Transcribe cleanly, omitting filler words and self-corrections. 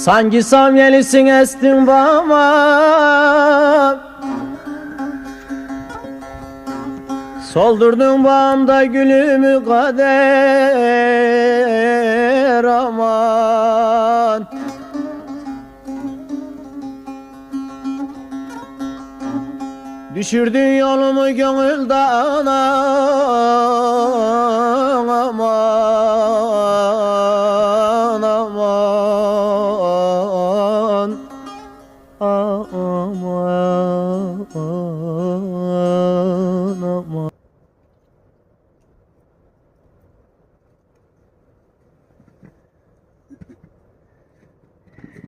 Sanki samyelisin estin bana, soldurdun bağımda gülümü kader aman. Düşürdün yolumu gönül dağına,